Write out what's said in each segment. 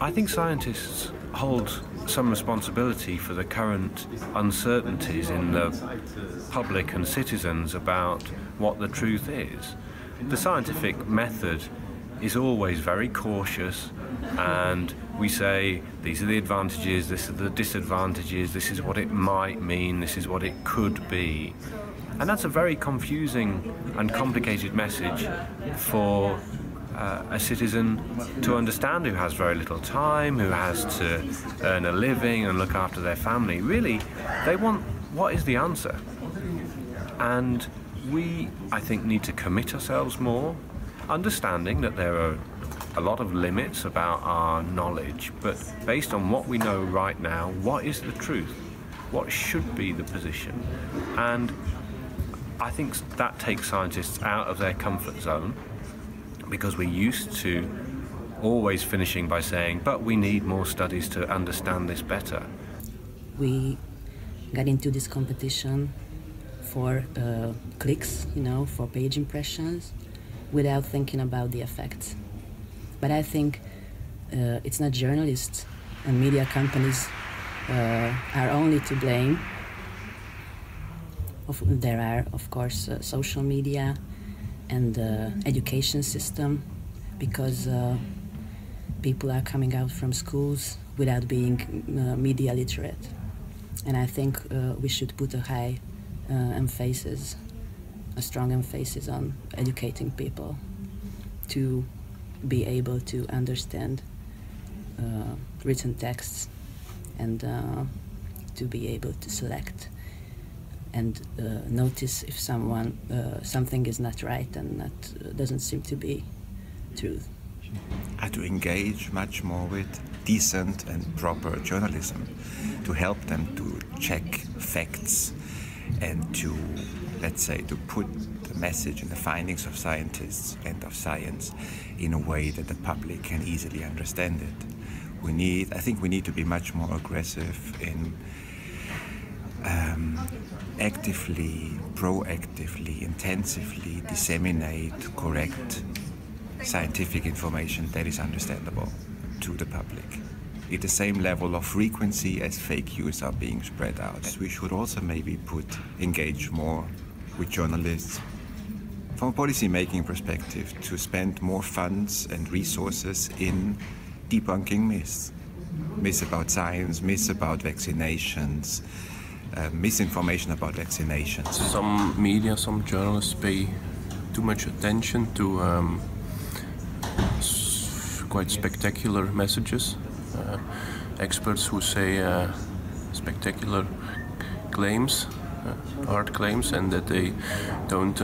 I think scientists hold some responsibility for the current uncertainties in the public and citizens about what the truth is. The scientific method is always very cautious, and we say these are the advantages, this are the disadvantages, this is what it might mean, this is what it could be. And that's a very confusing and complicated message for a citizen to understand, who has very little time, who has to earn a living and look after their family. Really, they want, what is the answer? And we, I think, need to commit ourselves more, understanding that there are a lot of limits about our knowledge, but based on what we know right now, what is the truth? What should be the position? And I think that takes scientists out of their comfort zone, because we're used to always finishing by saying, but we need more studies to understand this better. We got into this competition for clicks, for page impressions, without thinking about the effects. But I think it's not journalists and media companies are only to blame. There are, of course, social media and the education system, because people are coming out from schools without being media literate. And I think we should put a strong emphasis on educating people to be able to understand written texts and to be able to select and notice if something is not right and that doesn't seem to be truth. To engage much more with decent and proper journalism, to help them to check facts and to, let's say, to put the message and the findings of scientists and of science in a way that the public can easily understand it. I think we need to be much more aggressive in actively, proactively, intensively disseminate correct scientific information that is understandable to the public at the same level of frequency as fake news are being spread out. We should also maybe engage more with journalists from a policy-making perspective, to spend more funds and resources in debunking myths. Myths about science, myths about vaccinations, misinformation about vaccinations. Some media, some journalists pay too much attention to quite spectacular messages. Experts who say spectacular claims, hard claims, and that they don't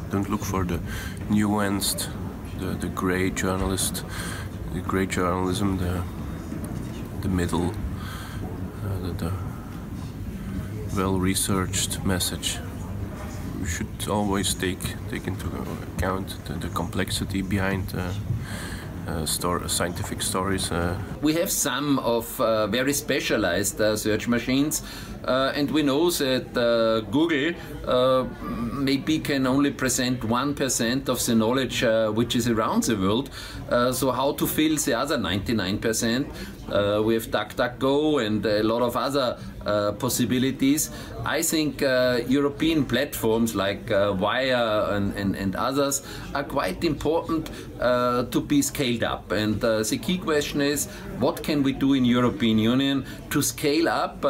don't look for the nuanced, the grey journalism, the middle, the well-researched message. We should always take into account the complexity behind scientific stories. We have some of very specialized search machines, and we know that Google maybe can only present 1% of the knowledge which is around the world. So how to fill the other 99%? We have DuckDuckGo and a lot of other possibilities. I think European platforms like Wire and others are quite important to be scaled up. And the key question is, what can we do in European Union to scale up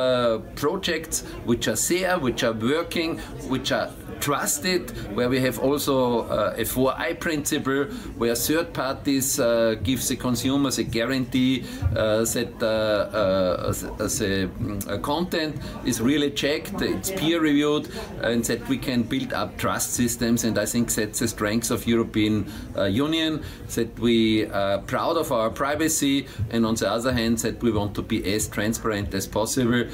projects which are there, which are working, which are trusted, where we have also a 4I principle, where third parties give the consumers a guarantee that the content is really checked, it's peer reviewed, and that we can build up trust systems. And I think that's the strength of European Union, that we are proud of our privacy, and on the other hand that we want to be as transparent as possible.